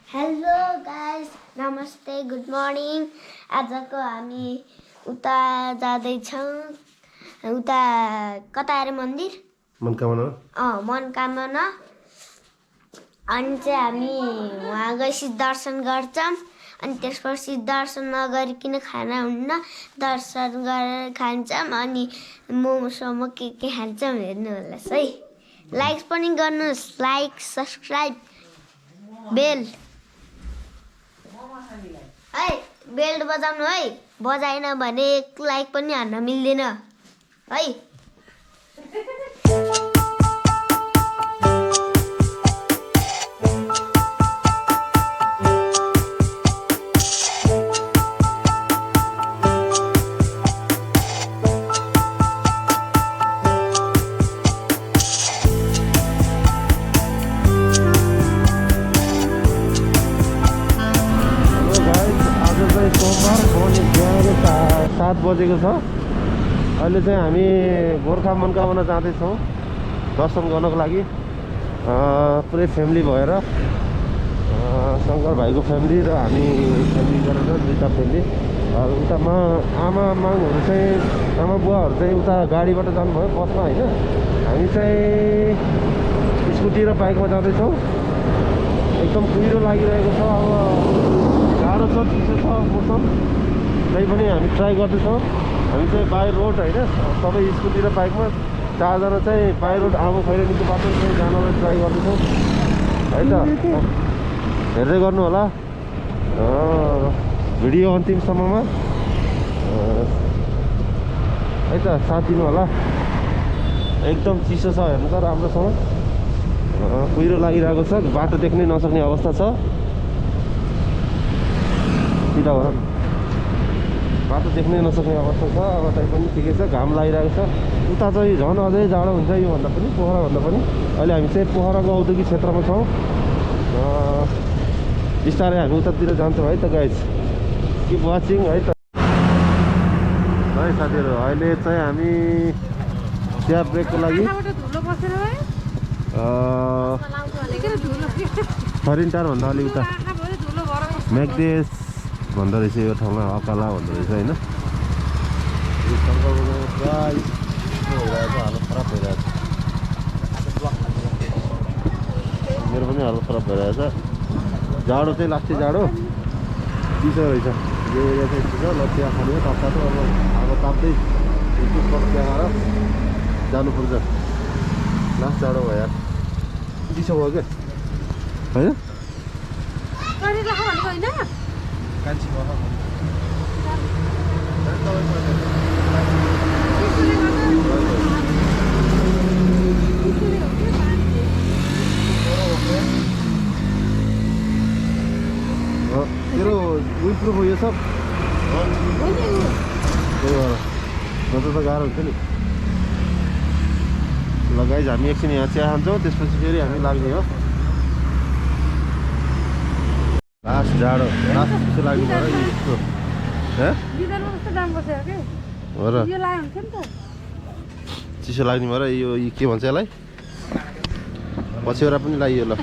Hello guys, नमस्ते, good morning. आजको हामी उता जाँदैछौँ। उता कता अरे मन्दिर? मनकामना। मनकामना। अनि चाहिँ हामी वहाँ गएपछि दर्शन गर्छौँ। अनि त्यसपछि दर्शन नगरिकन खाना हुन्न। दर्शन गरेर खान्छौँ अनि मोमोसोमो के खान्छौँ हेर्नु होला है। लाइक पनि गर्नुहोस्, लाइक सब्सक्राइब बेल है, बेल्ट बजाउनु है। बजाएन भने एक लाइक पनि हान्न मिल्दैन है। सोमबार बिहान 7 बजेको छ। अहिले चाहिँ हामी गोर्खा मनकामना जाँदैछौँ दर्शन गर्नको लागि। पुरै फ्यामिली भएर शङ्कर भाइको फ्यामिली र हामी फ्यामिली गरेर दुईवटा फ्यामिली। उता आमाहरू चाहिँ आमा बुवाहरू चाहिँ उता गाडीबाट जानुभयो बसमा होइन। हामी चाहिँ स्कुटी र बाइकमा जाँदैछौँ। एकदम कुहिरो लागिरहेको छ। अब गाह्रो छ, चिसो छ मौसम, त्यही पनि हामी ट्राई गर्दैछौँ। हामी चाहिँ बाई रोड होइन, सबै स्कुटी र बाइकमा 4जना चाहिँ बाई रोड आमा खैरेनीको बाटो चाहिँ जानलाई ट्राई गर्दैछौँ है त। हेर्दै गर्नु होला भिडियो अन्तिमसम्ममा है त, साथ दिनु होला। एकदम चिसो छ, हेर्नु त राम्रोसँग कुहिरो लागिरहेको छ, बाटो देख्नै नसक्ने अवस्था छ। सिधा भएर बाटो देख्नै नसक्ने अवस्था छ। अब तै पनि ठिकै छ, घाम लागिरहेको छ। उता चाहिँ झन् अझै जाडो हुन्छ योभन्दा पनि, पोखराभन्दा पनि। अहिले हामी चाहिँ पोखराको औद्योगिक क्षेत्रमा छौँ। बिस्तारै हामी उतातिर जान्छौँ है त गाइज। किप वाचिङ है त। है साथीहरू, अहिले चाहिँ हामी चिया ब्रेकको लागि फरिन्टारभन्दा अलि उता म्याग्देस भन्दो रहेछ यो ठाउँमा, अकाला भन्दो रहेछ होइन। पुरा भइरहेको छ, हालत खराब भइरहेको छ। मेरो पनि हालत खराब भइरहेको छ। जाडो चाहिँ लास्टै जाडो, चिसो रहेछ यो एरिया चाहिँ। चिसो ल चिया खानु तातो अब ताप्दै चिया खाएर जानुपर्छ। लास्ट जाडो भयो यार, चिसो भयो क्या होइन। तेरो विल प्रुफ हो यो सब, त्यही भएर नत्र त गाह्रो हुन्छ नि। ल गाइज, हामी एकछिन यहाँ चिया खान्छौँ, त्यसपछि फेरि हामी लाग्ने हो। लास्ट जाडो, लास्ट चिसो लाग्ने भएर यस्तो हो र, चिसो लाग्ने भएर यो के भन्छ यसलाई, पछ्यौरा पनि लगाइयो। ल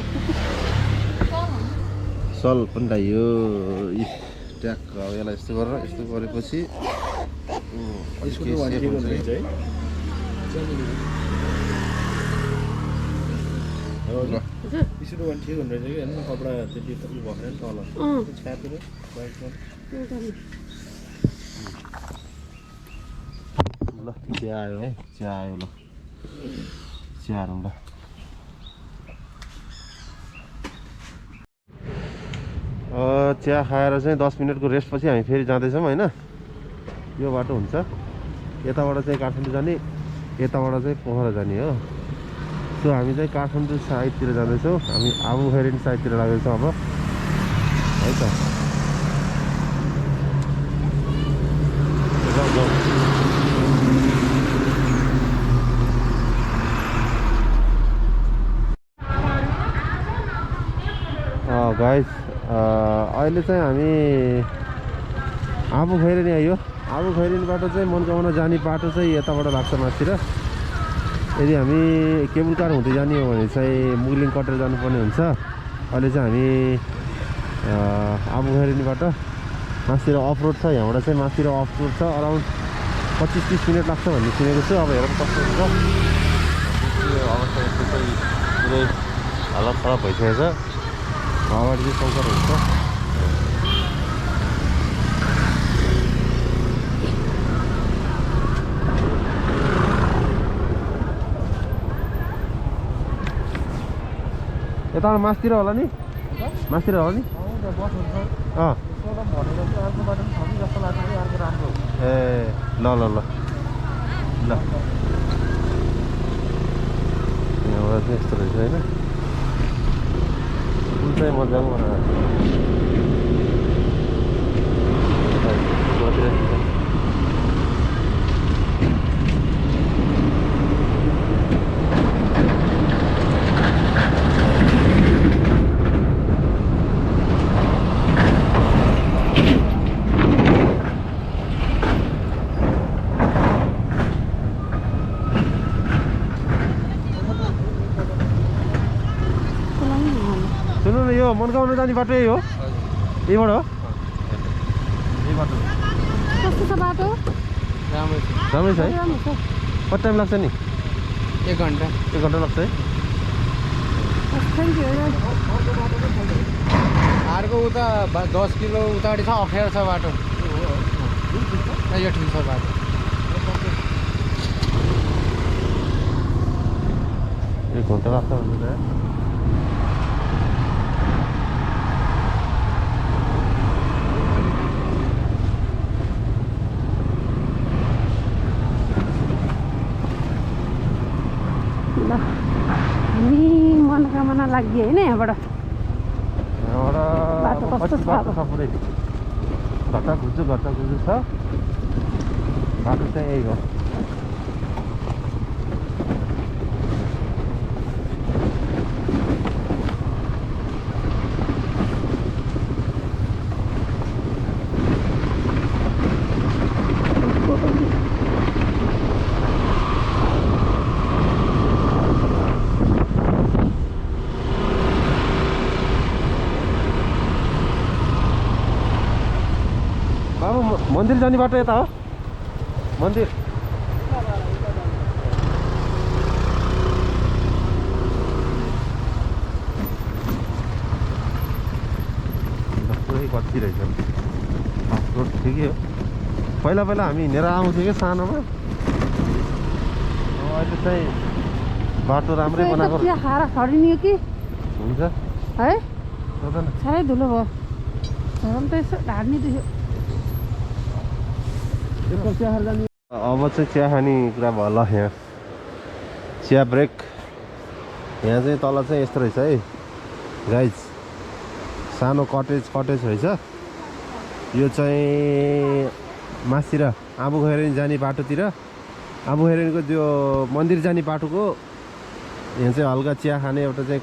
सल पनि लगाइयो ट्याक। अब यसलाई यस्तो गरेर यस्तो गरेपछि ल चिया आयो है, चिया आयो। ल चिया हारौँ ल। चिया खाएर चाहिँ 10 मिनटको रेस्टपछि हामी फेरि जाँदैछौँ होइन। यो बाटो हुन्छ, यताबाट चाहिँ काठमाडौँ जाने, यताबाट चाहिँ पोखरा जाने हो। सो हामी चाहिँ काठमाडौँ साइडतिर जाँदैछौँ। हामी आबु खैरेनी साइडतिर लाग्दैछौँ अब है त। गाइस, अहिले चाहिँ हामी आबु खैरेनी आयो। आबु खैरेनीबाट चाहिँ मनकामना जाने बाटो चाहिँ यताबाट लाग्छ माथितिर। यदि हामी केबुल कार हुँदै जाने हो भने चाहिँ मुगलिङ कटेर जानुपर्ने हुन्छ। अहिले चाहिँ हामी आबुघारीबाट माथितिर अफ रोड छ। यहाँबाट चाहिँ माथितिर अफ रोड छ, अराउन्ड 25-30 मिनट लाग्छ भन्ने सुनेको छु। अब हेरौँ कस्तो हुन्छ। अवस्था यस्तो चाहिँ पुरै हालत खराब भइसकेको छ। अगाडि चाहिँ सङ्कर हुन्छ। यता मासतिर होला नि, मासतिर होला नि। ए ल ल ल ल यहाँबाट चाहिँ यस्तो रहेछ होइन। पुल चाहिँ मजाको बनाएको यो मनकामना जाने बाटो यही हो, यहीबाट हो। यही बाटो कस्तो छ बाटो? राम्रै छ है। कति टाइम लाग्छ नि? 1 घन्टा। 1 घन्टा लाग्छ है। अर्को उता 10 किलो उताडि छ, अप्ठ्यारो छ बाटो। यो ठिक छ बाटो। 1 घन्टा लाग्छ भन्नु त। हामी मनकामना लागि होइन यहाँबाट बाटो कस्तो छ? पुरै घट्टा घुच्चु छ। बाटो चाहिँ यही हो। बाबु मन्दिर जाने बाटो यता हो। मन्दिर पुरै कति रहेछ। रोड ठिकै हो। पहिला पहिला हामी हिँडेर आउँथ्यौँ कि सानोमा। अहिले चाहिँ बाटो राम्रै बनाएको खाएर खरिनियो कि हुन्छ है। सोध्दैन। साह्रै धुलो भयो। झरम त यसो ढाड्ने देख्यो। अब चाहिँ चिया खाने कुरा भयो ल। यहाँ चिया ब्रेक। यहाँ चाहिँ तल चाहिँ यस्तो रहेछ है गाइज, सानो कटेज रहेछ। यो चाहिँ मासतिर आबुखैरेनी जाने बाटोतिर, आबुखैरेनीको त्यो मन्दिर जाने बाटोको यहाँ चाहिँ हल्का चिया खाने एउटा चाहिँ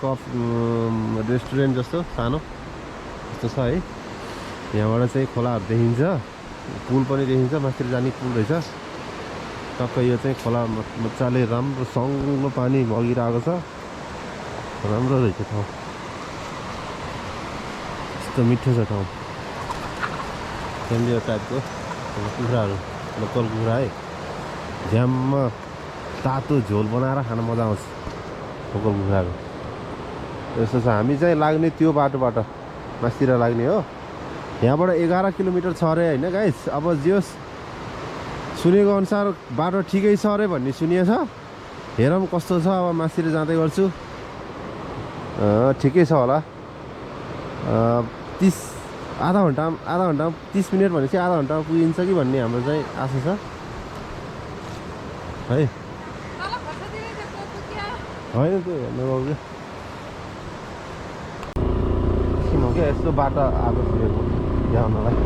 रेस्टुरेन्ट जस्तो सानो यस्तो छ है। यहाँबाट चाहिँ खोलाहरू देखिन्छ, पुल पनि देखिन्छ। मासतिर जाने पुल रहेछ टक्कै। यो चाहिँ खोला मजाले राम्रो सङ्लो पानी बगिरहेको छ। राम्रो रहेछ ठाउँ, यस्तो मिठो छ ठाउँ। फेमिली टाइपको कुखुराहरू, लोकल कुखुरा है। झ्याममा तातो झोल बनाएर खान मजा आउँछ लोकल कुखुराहरू। यस्तो छ। हामी चाहिँ लाग्ने त्यो बाटोबाट मासतिर लाग्ने हो। यहाँबाट 11 किलोमिटर छ अरे होइन गाइस। अब जे सुनेको अनुसार बाटो ठिकै छ अरे भन्ने सुनिएछ। हेरौँ कस्तो छ। अब मासतिर जाँदै गर्छु। ठिकै छ होला। 30 आधा घन्टा 30 मिनट भनेपछि आधा घन्टामा पुगिन्छ कि भन्ने हाम्रो चाहिँ आशा छ है। होइन त्यो हेर्नु गयो कि क्या यस्तो बाटो आएको सुनेको ल्याउनलाई।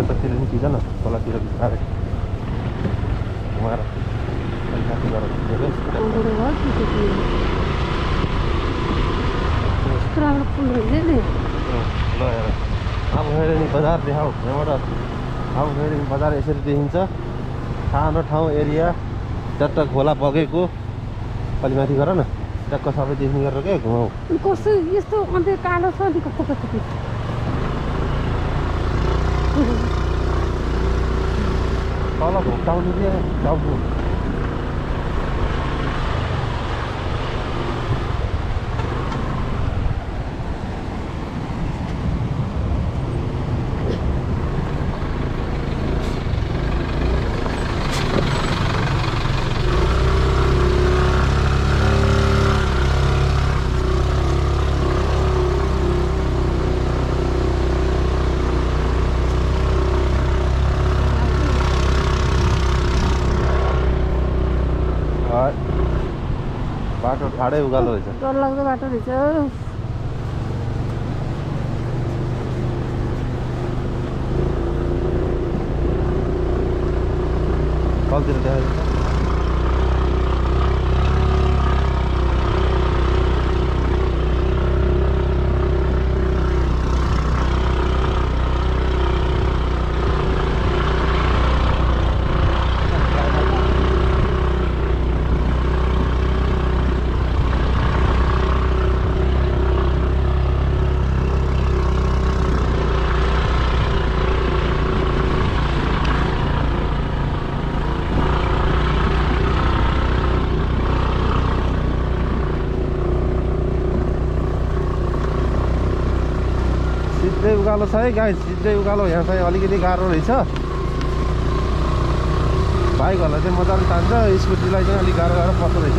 यतातिर नि खिच न तलतिर बिस्तारै घुमाएर माथि गरेर ल हेर अब खैरेनी बजार देखाऊ यहाँबाट अब खैरेनी बजार यसरी देखिन्छ सानो ठाउँ एरिया चट्ट खोला बगेको अलि माथि गर न टक्क सबै देख्ने गरेर क्या घुमाऊ कस्तो यस्तो अन्त कालो छ नि कस्तो कस्तो तल भोक्टाउनु क्या टाउको बाटो ठाडै उकालो रहेछ डरलाग्दो बाटो रहेछ तलतिर देखाइदिन्छ सिधै उकालो छ है गाई सिधै उकालो यहाँ चाहिँ अलिकति गाह्रो रहेछ बाइकहरूलाई चाहिँ मजाले तान्छ स्कुटीलाई चाहिँ अलिक गाह्रो गाह्रो पर्दो रहेछ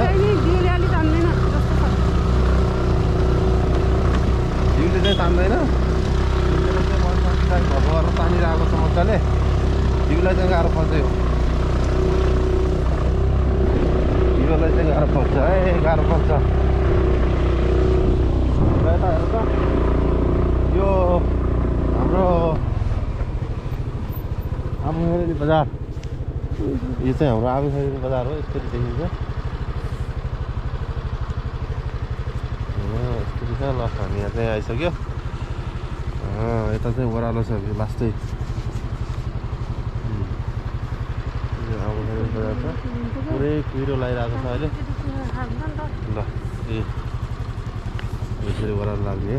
जिउले चाहिँ तान्दैन भएको गरेर तानिरहेको छ मजाले जिउलाई चाहिँ गाह्रो पर्छ यो जिउलाई चाहिँ गाह्रो पर्छ है गाह्रो पर्छ यता हेर त यो हाम्रो आबुखैरेनी बजार यो चाहिँ हाम्रो आबुखैरेनी बजार हो यसरी देखिन्छ यसरी छ ल हामी यहाँ चाहिँ आइसक्यो यता चाहिँ ओह्रालो छ लास्टै आबुखैरेनी बजार छ पुरै कुहिरो लगाइरहेको छ अहिले ल ए यसरी ओह्रालो लाग्ने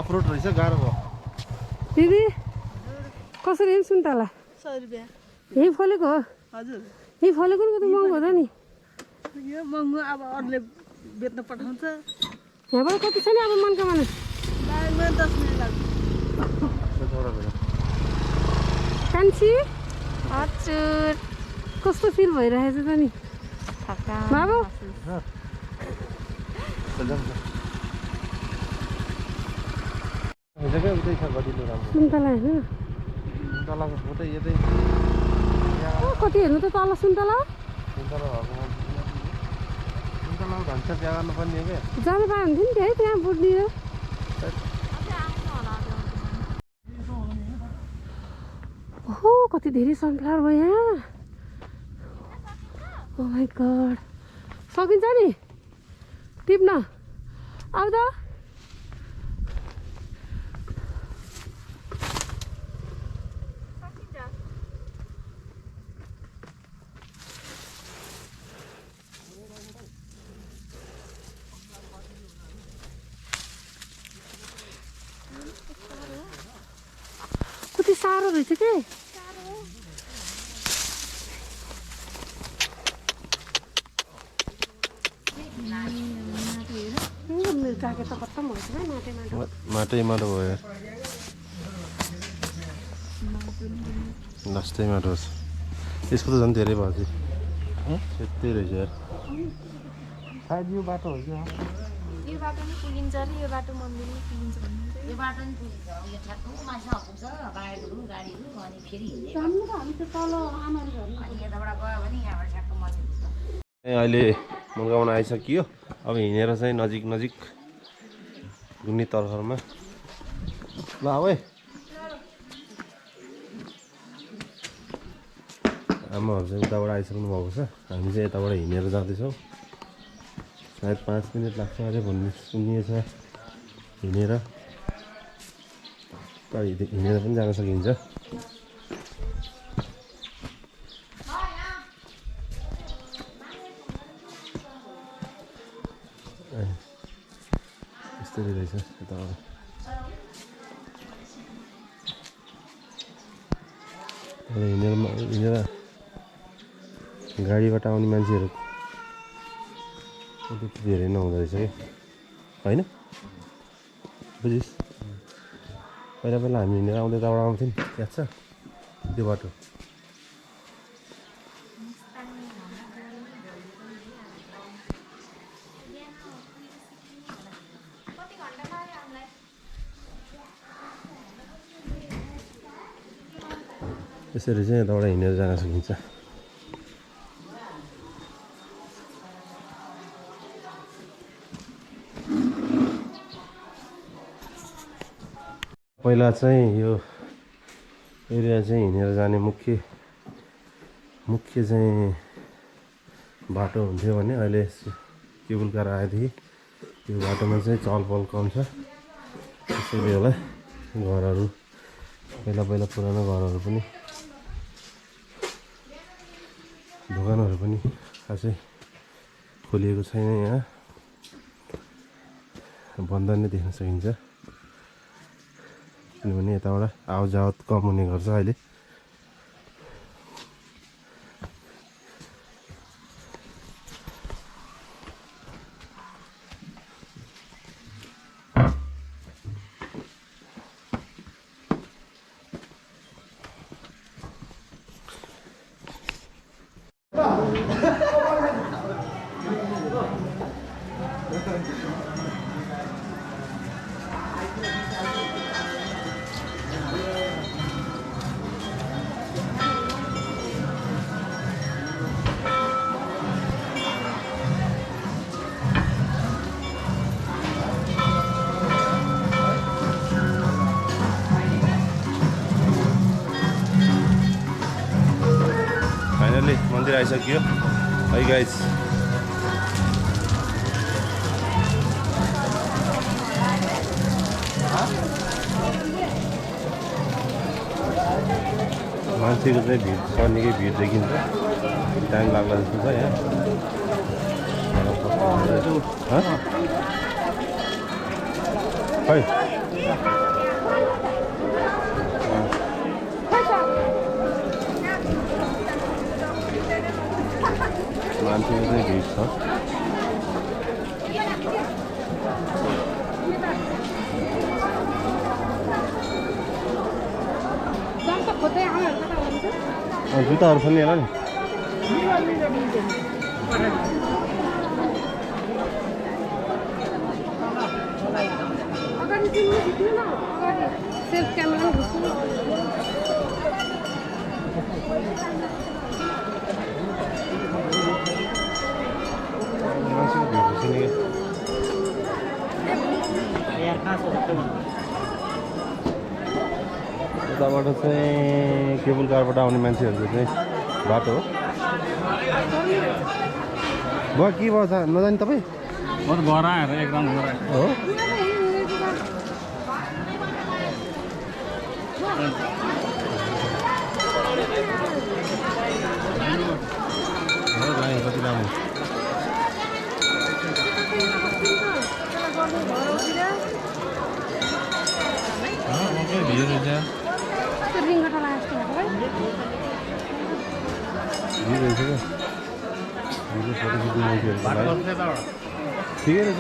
अफरोड रहेछ गाह्रो भयो दिदी कसरी सुन्तला 100 रुपैयाँ यही फलेको हो हजुर यही फलेको त महँगो हो त नि यो महँगो अब अरूले बेच्न पठाउँछ यहाँबाट कति छ नि अब मनकामना बाइकमा 10 मिनट लाग्छ कान्छी हजुर कस्तो फिल भइरहेछ त नि बाबु उतै छ गतिलो राम्रो सुन्तला हेर्नु सुन्तलाको उतै यतै कति हेर्नु त तल सुन्तला सुन्तला भएको सुन्तलाको धन्छ बिहा गर्नुपर्ने हो क्या जानु पायो हुन्थ्यो नि त्यही त्यहाँ बुझ्ने हो कति धेरै सनफ्लावर भयो यहाँ ओ माई गड सकिन्छ नि टिप्न आऊ त कति साह्रो रहेछ के माटै माटो भयो लास्टै माटो छ यसको त झन् धेरै भयो त्यही रहेछ यार सायद यो बाटो हो क्या यो बाटो नि पुगिन्छ अरे यो बाटो मन्दिर नि पुगिन्छ भन्नुहुन्छ यो बाटो नि पुगिन्छ यो ठ्याक्क मान्छे पुग्छ बाइकहरू गाडीहरू अनि फेरि हिँड्ने जानु त हामी त तल आमाहरू घर अनि यताबाट गयो भने यहाँबाट ठ्याक्क मान्छे पुग्छ अहिले मनकामना आइसकियो अब हिँडेर चाहिँ नजिक नजिक घुम्ने तर्खरमा ल अब आमाहरू चाहिँ उताबाट आइसक्नु भएको छ हामी चाहिँ यताबाट हिँडेर जाँदैछौँ सायद 5 मिनट लाग्छ अझै भन्ने सुनिएछ हिँडेर हिँडेर पनि जान सकिन्छ यस्तरी रहेछ यताबाट हिँडेर गाडीबाट आउने मान्छेहरू त्यति धेरै नहुँदो रहेछ कि होइन बुझिस् पहिला पहिला हामी हिँडेर आउँदै त्यहाँबाट आउँथ्यौँ नि याद छ त्यो बाटो यसरी चाहिँ यताबाट हिँडेर जान सकिन्छ पहिला चाहिँ यो एरिया चाहिँ हिँडेर जाने मुख्य चाहिँ बाटो हुन्थ्यो भने अहिले केबल कार आएदेखि यो बाटोमा चाहिँ चहलपहल कम छ त्यसैले होला घरहरू पहिला पुरानो घरहरू पनि दोकानहरू पनि खासै खोलिएको छैन यहाँ बन्द नै देख्न सकिन्छ किनभने यताबाट आवजावत कम हुने गर्छ अहिले मन्दिर आइसक्यो है गाइस मान्छेको चाहिँ भिड छ निकै भिड देखिन्छ टाइम लाग्ला जस्तो छ यहाँ खै मान्छेको चाहिँ भिड छ जुत्ताहरू पनि होला नि सेल्फ क्यामेरा उताबाट चाहिँ केबल कारबाट आउने मान्छेहरूको चाहिँ बाटो हो भयो के भयो नजाने तपाईँ म त घर आएर एकदम घर आएर हो कति लामो भिड रहेछ ठिकै रहेछ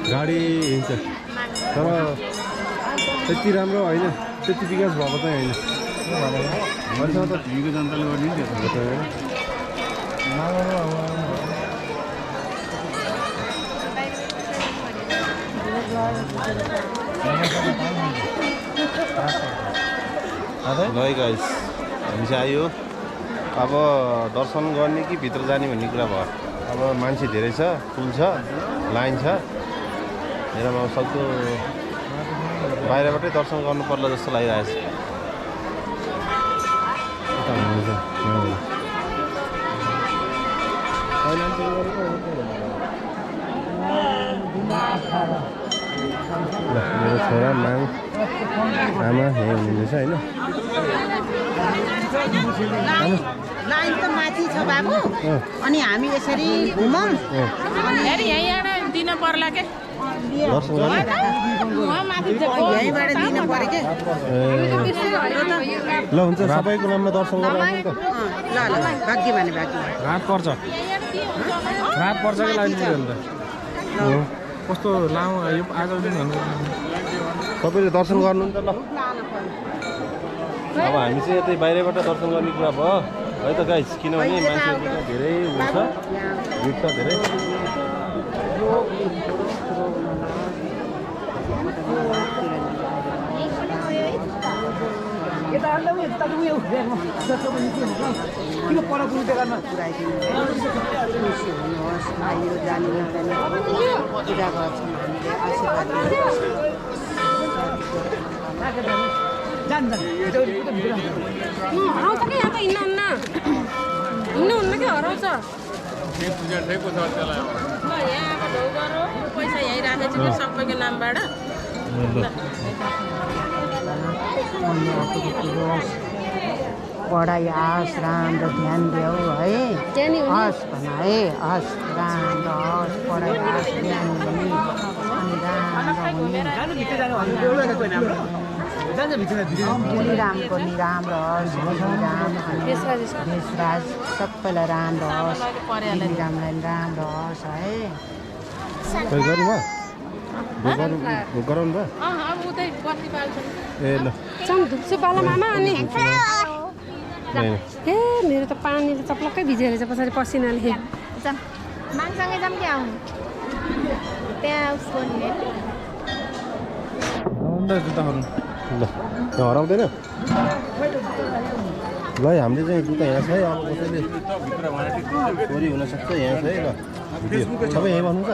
गाडी हिँड्छ तर त्यति राम्रो होइन त्यति विकास भएको चाहिँ होइन जनताले गर्ने ल गाइस हामी चाहिँ आयो अब दर्शन गर्ने कि भित्र जाने भन्ने कुरा भयो अब मान्छे धेरै छ फुल छ लाइन छ हेरौँ अब सक्दो बाहिरबाटै दर्शन गर्नु पर्ला जस्तो लागिरहेछ मेरो छोरा माग आमा यही हुनुहुन्छ होइन लाइन त माथि छ बाबु अनि हामी यसरी घुमौँ दिन पर्ला के दर्शन गर्ने यहीँबाट दिन पर्यो के ल हुन्छ सबैको नाममा दर्शन गरेर आउनु त ल ल भाग्य भने भाग्य रात पर्छ कि लाइन अन्त कस्तो लामो यो आज दिन सबैले दर्शन गर्नु नि त ल अब हामी चाहिँ यतै बाहिरबाट दर्शन गर्ने कुरा भयो है त गाइस किनभने मान्छेहरू धेरै हुन्छ भिड छ धेरै पूजा गर्छौँ हामीले हराउँछ कि यहाँ त हिँड्नुहुन्न कि हराउँछ पैसा यहीँ राखेको छु सबैको नामबाट पढाइ हस् राम्रो ध्यान देऊ है हस् भन है हस् राम्रो हस् पढाइ हस् ध्यान हुने अनि राम्रो राम्रो होस् देशराज सबैलाई राम्रो होस् रामलाई राम्रो होस् है गराउनु भयो ए ल धुप्सु पाला मामा अनि ए मेरो त पानीले चप्लक्कै भिजेर चाहिँ पछाडि पसिनाले माङसँगै जाऊँ कि आउनु त्यहाँ उसको ल हराउँदैन ल हामीले चाहिँ जुत्ता यहाँ छ है अब कसैले चोरी हुनसक्छ यहाँ छ है ल सबै यहीँ भन्नुहुन्छ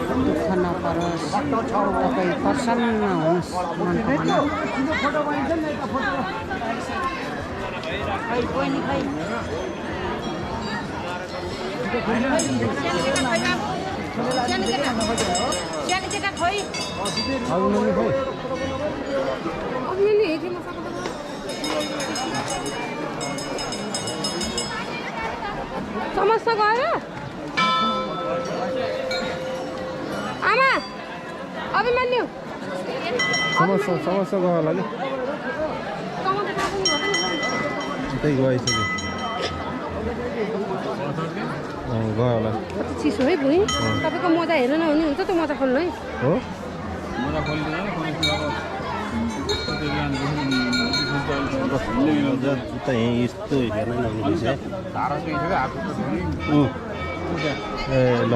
दुःख नपरोस् तपाईँ प्रसन्न हुनुहोस् मनकामना समस्या गयो आमा अभिमन्यु समस्या गयो होला नि त्यही गइसक्यो गयो होला चिसो है भुइँ तपाईँको मोजा हेर्नु नहुने हुन्छ त मोजा खोल्नु है हो जुत्ता यहीँ यस्तो हेर्नै नहुने ए ल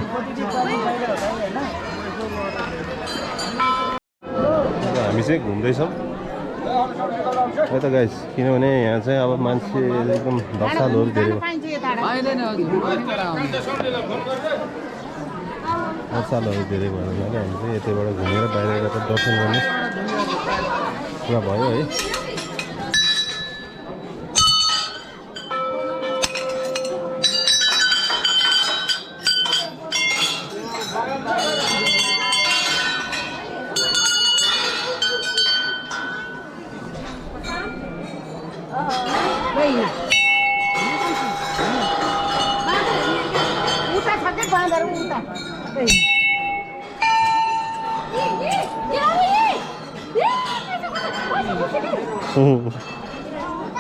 हामी चाहिँ घुम्दैछौँ है त गाइस किनभने यहाँ चाहिँ अब मान्छे एकदम धक्सालहरू धेरै धक्सालहरू धेरै भयो भने हामी चाहिँ यतैबाट घुमेर बाहिरबाट दर्शन गर्ने कुरा भयो है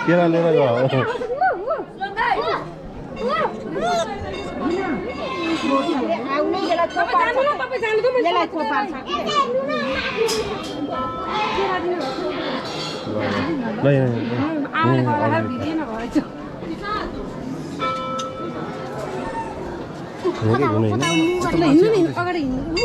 केरा लिएर गयो तपाईँ जानु ल आमाले गर्दा भिडिएन भएछ हिँड्नु नि अगाडि हिँड्नु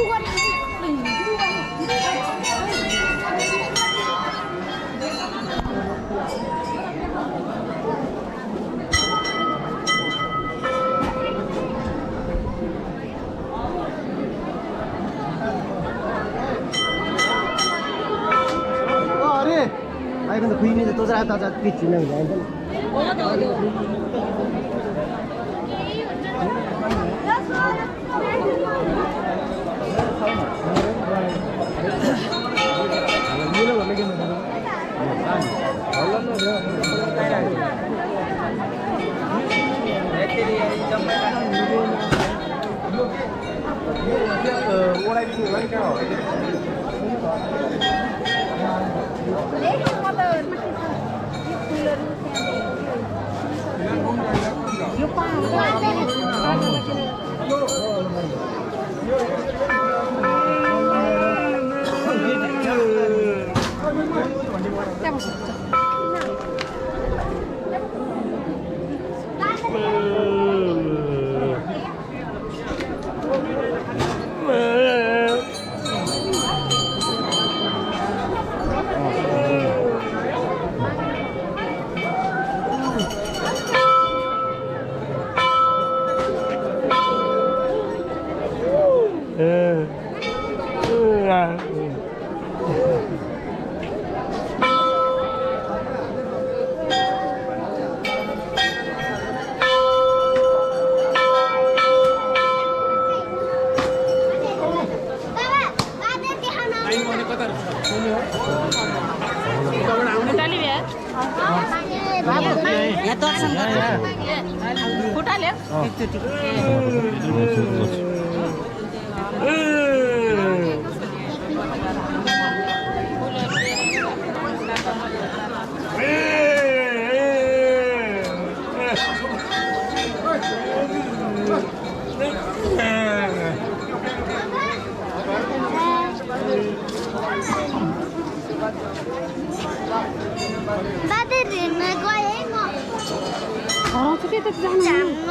근데 그 이미지 또 잘하다 그 지나는 거 알잖아. यहाँ दर्शन गर्छ खुट्टा ल्याऊ एकचोटि हराउँछ के त जानु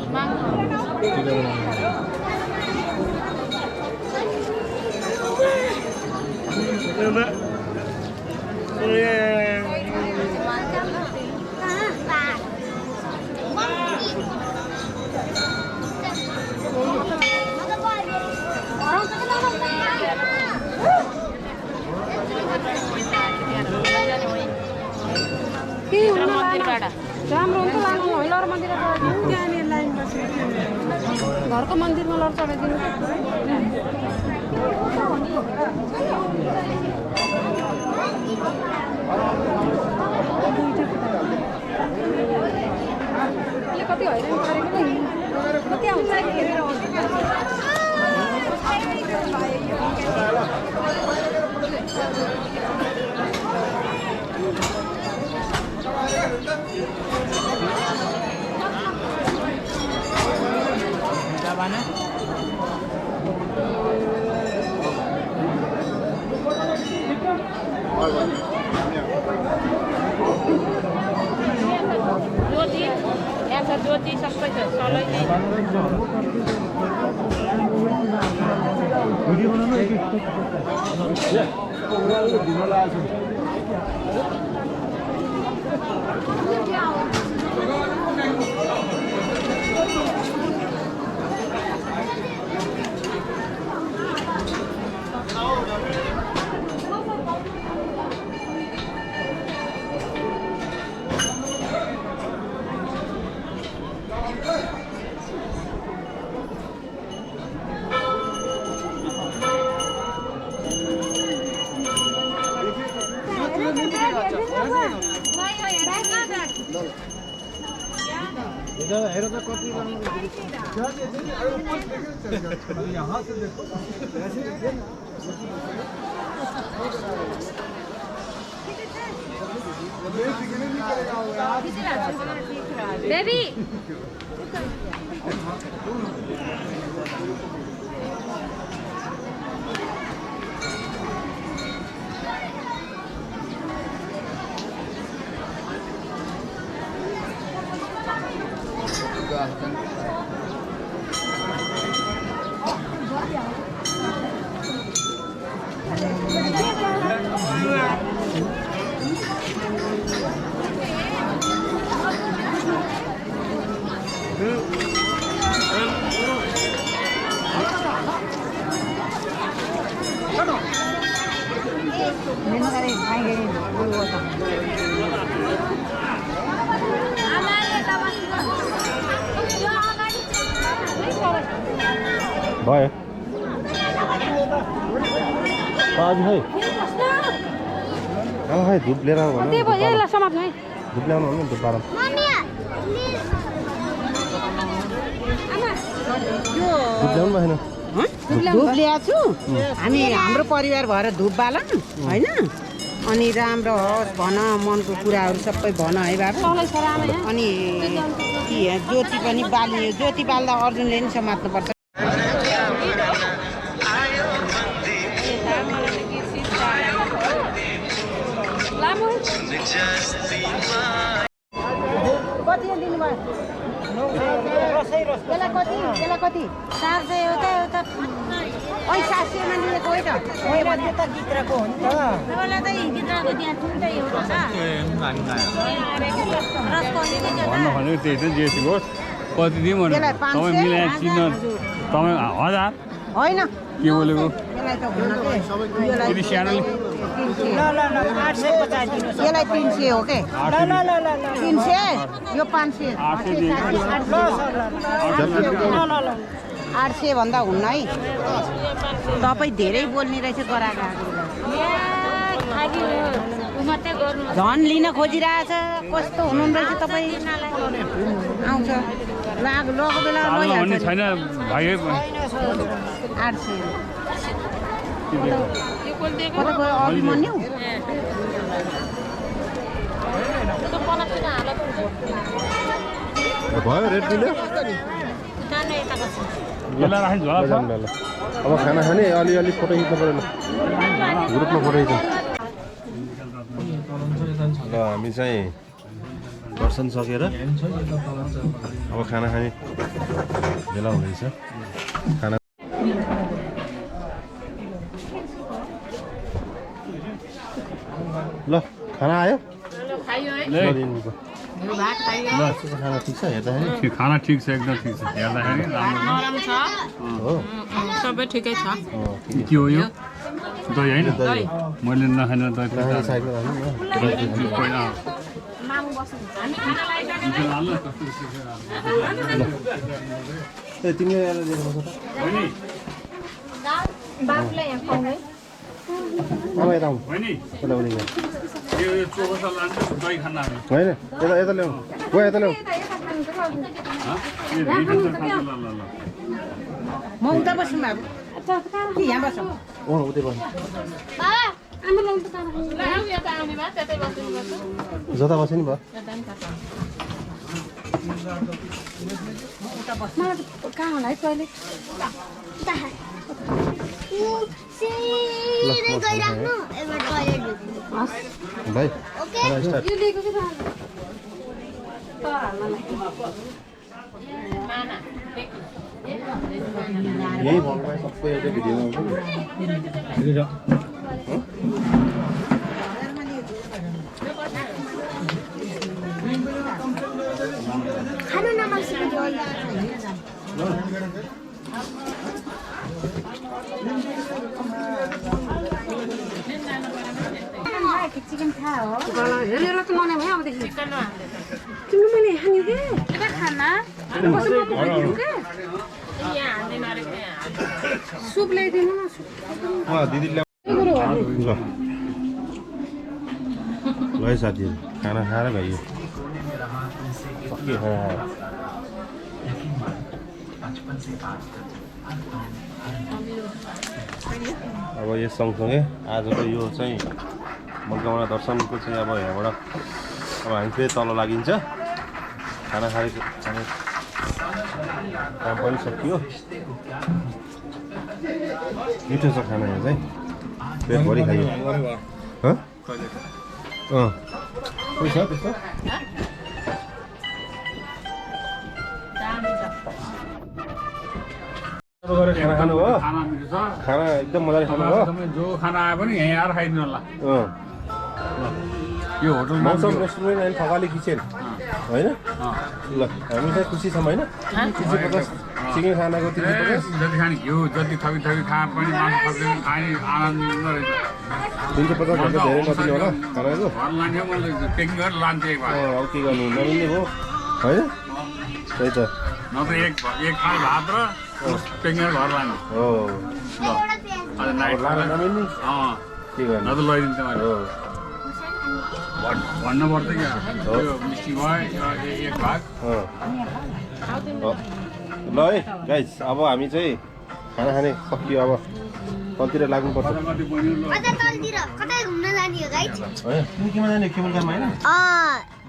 Mang राम्रो हुन्छ लानु हैलर मन्दिर त्यहाँनिर लाइन बस्नु घरको मन्दिरमा लड चढाइदिनु कति हैरान गरेको नि कति आउँछ हेरेर ज्योति सबै छ सलै हेर त कति बेबी भयो आज खै खै धुप लिएर आऊ भन धुप ल्याउनु भने धुप बाह्र धुप ल्याउनु भएन धुप ल्याएको छु हामी हाम्रो परिवार भएर धुप बालौँ होइन अनि राम्रो होस् भन मनको कुराहरू सबै भन है बाबु अनि ज्योति पनि बालियो ज्योति बाल्दा अर्जुनले नि समात्नुपर्छ कति दिनुभयो त्यसलाई कति 400 एउटा 700मा लिएको हो त भित्रको हो नि त तपाईँलाई त भित्रको त्यहाँ ठुल्टै एउटा छ भन्नु भनेको त्यही त जेसी होस् कति दिउँ भने तपाईँ मिलाएर चिन्न तपाईँ 1000 होइन के बोलेको यसलाई त हुन के यदि सानो यसलाई 300 हो के 300 यो 500 800 भन्दा हुन्न है तपाईँ धेरै बोल्ने रहेछ गराएको झन् लिन खोजिरहेछ कस्तो हुनुहुँदो रहेछ तपाईँ आउँछ लगेको बेला भन्ने छैन भाइ 800 अभिमन्यु भयो रेट दिनु अब खाना खाने अलिअलि फोटो खिच्नु परेन ग्रुपमा फोटो खिच्नु ल हामी चाहिँ दर्शन सकेर अब खाना खाने बेला हुँदैछ खाना ल खाना आयो खाना ठिक छ हेर्दाखेरि खाना ठिक छ एकदम ठिक छ हेर्दाखेरि नरम छ हो सबै ठिकै छ के हो यो दही होइन मैले नखाएर दही साइडमा राख्नु पहिला तिमीले देख्नु अब यता आउँ दही खाना होइन यता ल्याउँ गयो यता ल्याउँ म उता बस्नु बाबु कि यहाँ बस्छौँ उतै बस्नु जता बस्यो नि भयो कहाँ होला है टोइलेट भाइ यो दिएको यही भन्नुभयो सबै एउटा भिडियोमा खानु नमस्कार झोल चिकन खा हो हेरेर त मनै भयो अबदेखि तिम्रो मैले खाने के यता खाना सुप ल्याइदिनु न दिदी ल है साथीहरू खाना खाएर गयो के खाएर अब यस सँगसँगै आजको यो चाहिँ मनकामना दर्शनको चाहिँ अब यहाँबाट अब हामी फेरि तल लागिन्छ खाना खाने काम पनि सकियो मिठो छ खाना यहाँ चाहिँ पेटभरि खायो कोही छ त्यस्तो खाना खानुभयो खाना मिठो छ खाना एकदम मजाले खानुभयो तपाईँ जो खाना आए पनि यहीँ आएर खाइदिनु होला यो होटल मौसम रेस्टुरेन्ट एन्ड थकाली किचन होइन ल हामी चाहिँ खुसी छौँ होइन 350 चिकन खानाको 350 जति खाने घिउ जति थपी थपी खाए पनि मासु थपी खाने आनन्द रहेछ 350 भन्दा धेरै नदिनु होला खानाको घर लाने मैले पेकिङ गरेर लान्थेँ एक बार अब के गर्नु नमिल्ने भयो होइन त्यही त नत्र एक थाल भात र पेकिङ गरेर घर लाने हो ल आज नाइट नमिल्ने के गर्नु न त लैदिन्थेँ मैले भन्नु पर्छ क्या यो मिस्टी भयो एक भाग ल है गाइस अब हामी चाहिँ खाना खाने सकियो अब तलतिर लाग्नुपर्छ कता तलतिर कतै घुम्न जाने हो गाइस तिमी केमा जाने केबल कारमा होइन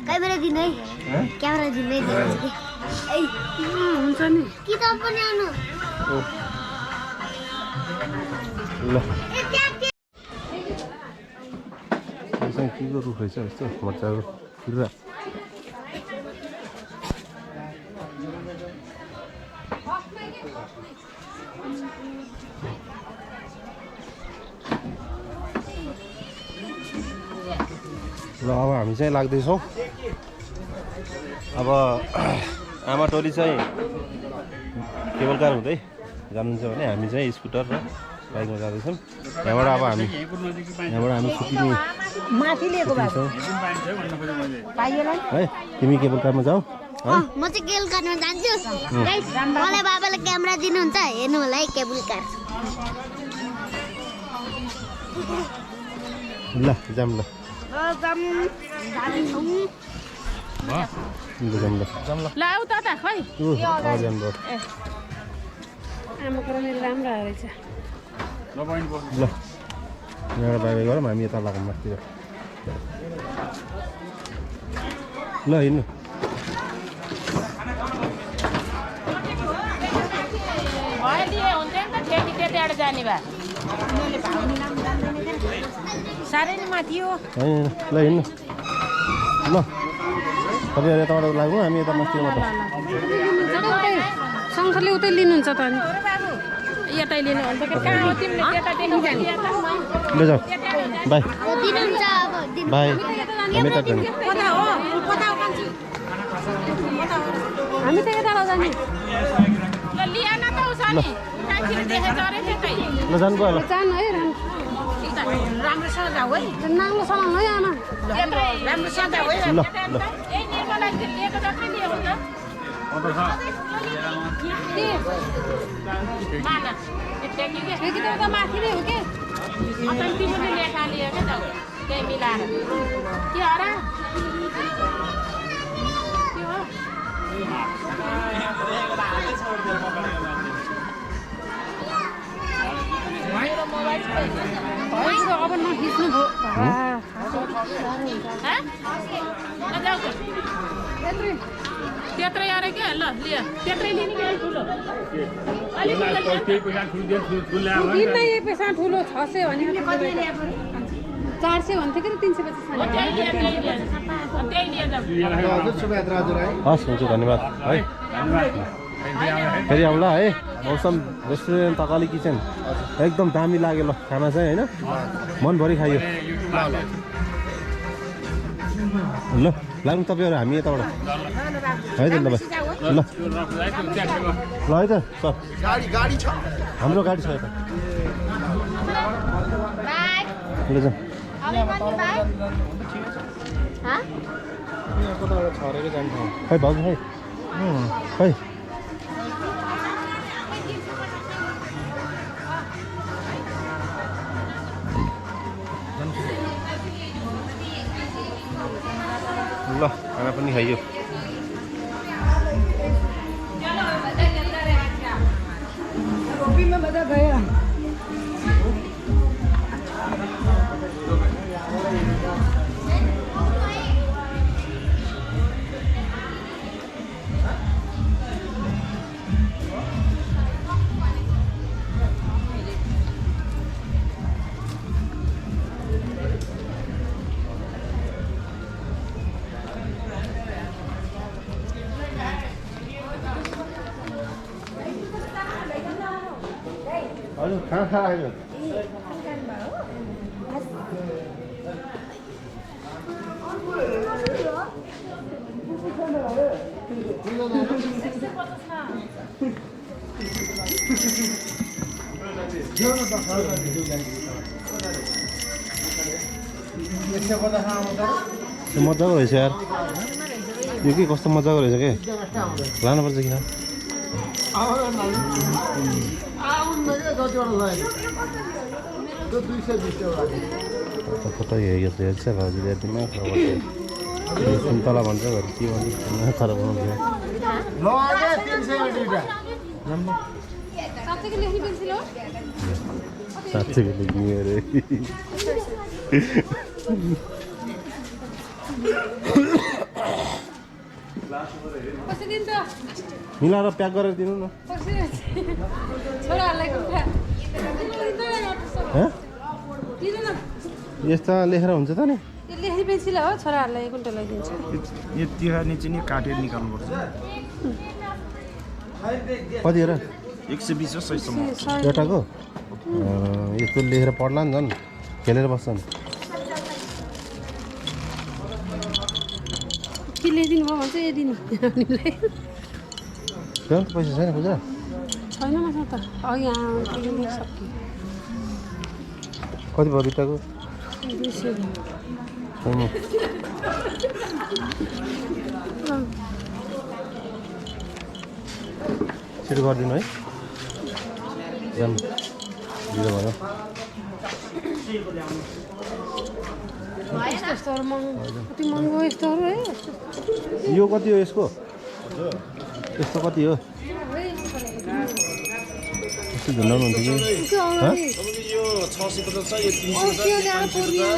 क्यामेरा दिनु है क्यामेरा दिनु है हुन्छ नि किताब पनि आउनु ल चाहिँ के को रुख रहेछ यस्तो मजाको किरा ल अब हामी चाहिँ लाग्दैछौँ अब आमा टोली चाहिँ केबल कार हुँदै जानुहुन्छ भने हामी चाहिँ स्कुटर र बाइकमा जाँदैछौँ यहाँबाट अब हामी छुट्टिने माथि लिएको भए है तिमी केबल कारमा जाऊ म चाहिँ केबल कारमा जान्छु गाइस मलाई बाबाले क्यामेरा दिनुहुन्छ हेर्नु होला है केबल कार ल जाम ल ल आऊ त खै आमाको र मेरो राम्रो रहेछ ल बहिनी बस्नु ल यहाँबाट बाई बाई गरौँ हामी यता लागौँ माथितिर ल हिँड्नु जाने भए साह्रै नै माथि हो होइन ल हिँड्नु ल तपाईँहरू यताबाट लाग्नु हामी यता माथितिर शङ्करले उतै लिनुहुन्छ त अनि यतै लिनु भने त कहाँ हो तिमीले त्यता देखाउँछ ल जाऊ बाई दिनुहुन्छ अब बाई हामी यता जाने हामी त यता जाने ल लिएन त उसले ल जानु भयो ल जानु है राम्रोसँग जाऊ है नाङ्लोसँग है आमा राम्रोसँग जाऊ है ल ल त माथि नै हो कि तिमीले लेखा लियो क्या त त्यही मिलाएर के हो र अब नखिच्नु भयो त्यत्रै अरे क्या ल लियो त्यत्रै लिने क्या ठुलो दिनमा एक पैसा ठुलो 600 भने 400 भन्थ्यो कि 350 त्यही लिएर हस् हुन्छ धन्यवाद है फेरि आउँला है मौसम रेस्टुरेन्ट तकाली किचन एकदम दामी लाग्यो ल खाना चाहिँ होइन मनभरि खायो ल लाग्नु तपाईँहरू हामी यताबाट है त ल ल ल है त सर गाडी छ हाम्रो गाडी छ यता ल जाउँ खै भाउजू खै खै ल खाना पनि खाइयो हजुर खाना खाएर आयो मजाको रहेछ यार यो के कस्तो मजाको रहेछ के लानुपर्छ कि कता हेर्छ भाउजूले दिमाग सुन्तला भन्छ घरि के भन्छ खराब बनाउँछ साँच्चै लेख्ने अरे मिलाएर प्याक गरेर दिनु न यस्ता लेखेर हुन्छ त नि लेख्ने पेन्सिल हो छोराहरूलाई कुन्टो लगाइदिन्छ यो तिहार्ने चाहिँ नि काटेर निकाल्नुपर्छ कति हो र 120 हो 100 सम्म एउटाको यस्तो लेखेर पढ्ला नि झन् खेलेर बस्छन् के ल्याइदिनु भयो भन्छ यदिनु हामीलाई पैसा छैन खुजा छैन मसँग त अघि सक्यो कति भयो दुइटाको 200 छैन छिटो गरिदिनु है जाम ढिलो भयो यस्तोहरू कति महँगो यस्तोहरू है यो कति हो यसको यस्तो कति हो यस्तो झुन्डाउनु हुन्छ कि यो 650 छ यो 350 यो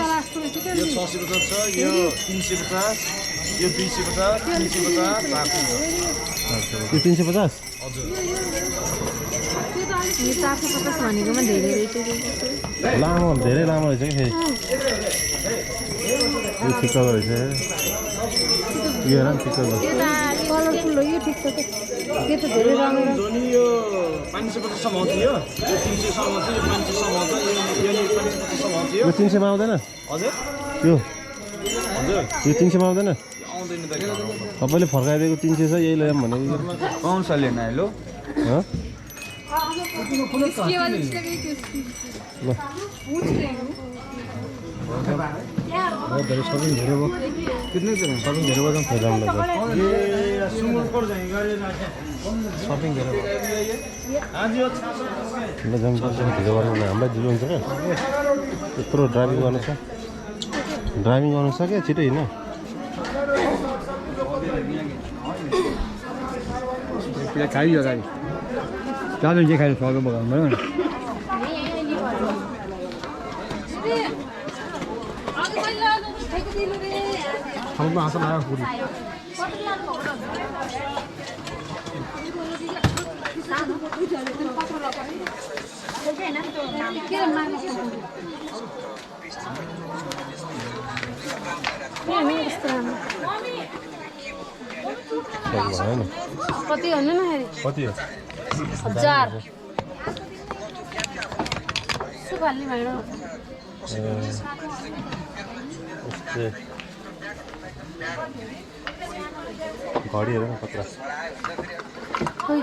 650 छ यो 350 यो 250 350 बाकी हो यो 350 हजुर यो 450 भनेकोमा धेरै रहेछ लामो धेरै लामो रहेछ कि फेरि यो ठिक्कको रहेछ यो हेर न ठिक्कको कलरफुल हो यो ठिक छ त यो त धेरै राम्रो जोनी यो 550 सम्म आउँछ यो 300 सम्म आउँछ यो 500 सम्म आउँछ यो 550 सम्म आउँछ यो 300 मा आउँदैन हजुर यो हजुर यो 300 मा आउँदैन आउँदैन त तपाईँले फर्काइदिएको 300 छ यही ल्याऊँ भनेको कौन सा लेना है लो हँ ल धेरै सपिङ धेरै भयो कितने सपिङ धेरै भयो सपिङ धेरै भयो ल जाउँ ढिलो गर्नु हामीलाई ढिलो हुन्छ क्या यत्रो ड्राइभिङ गर्नु छ क्या छिटो हिँड्नु खाइयो गाडी चालु जे खाइयो सबै बगाउनु भयो खाउनु हात लगाएको पुरी राम्रो भएन कति भन्नु न फेरि कति हो 1000 सुखाल्ने भाइडा घडी हेर न कत्रा खोइ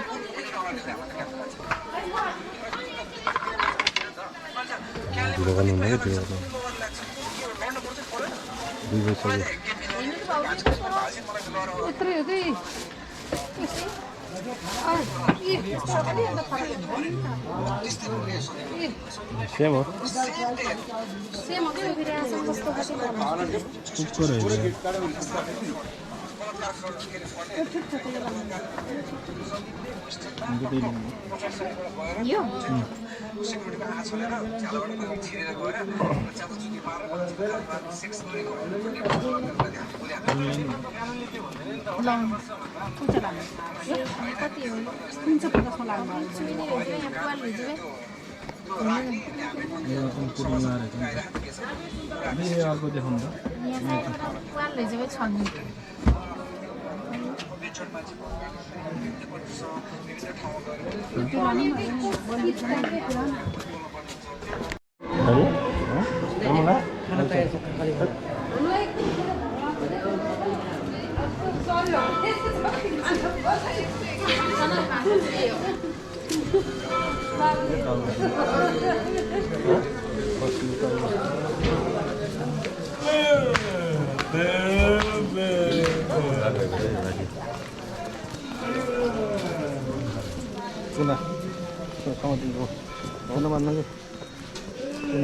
ढिलो गर्नुहुन्न कि ढिलो गर्नु 2 बजिसक्यो यत्रै हो कि सेम हो सेम हो कि फेरि आसम कस्तो कुकुर हेर यो कति हो 350 मा लाग्नु अर्को देखाउनु त चुना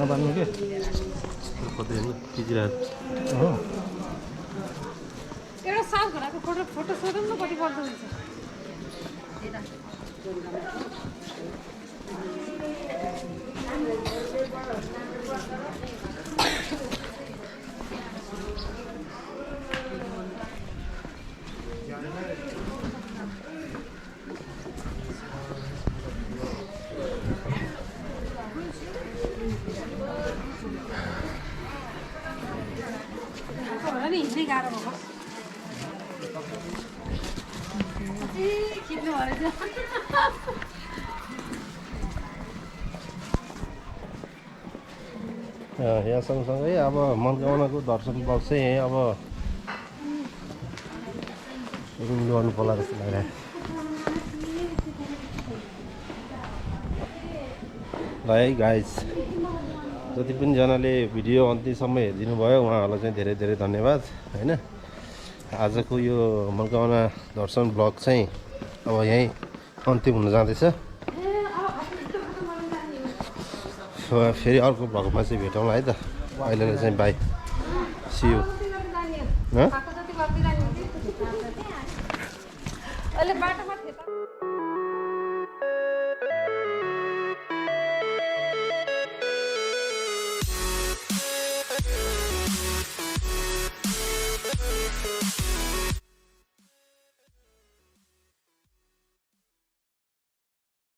बाँध्नु के कतै हेर्नु खिचिरहेको एउटा साल घरको फोटो सोधौँ न कति पर्दो हुन्छ नि हिँड्नै गाह्रो भएको खिच्नु भएछ यहाँ सँगसँगै अब मनकामनाको दर्शन बक्स चाहिँ यहीँ अब रुम गर्नु पर्ला जस्तो लागिरहेको ल है गाइज जति पनि जनाले भिडियो अन्तिमसम्म हेरिदिनु भयो उहाँहरूलाई चाहिँ धेरै धेरै धन्यवाद होइन आजको यो मनकामना दर्शन ब्लग चाहिँ अब यहीँ अन्तिम हुन जाँदैछ फेरि अर्को ब्लगमा चाहिँ भेटौँला है त अहिलेलाई चाहिँ बाई सी यू अहिले बाटोमा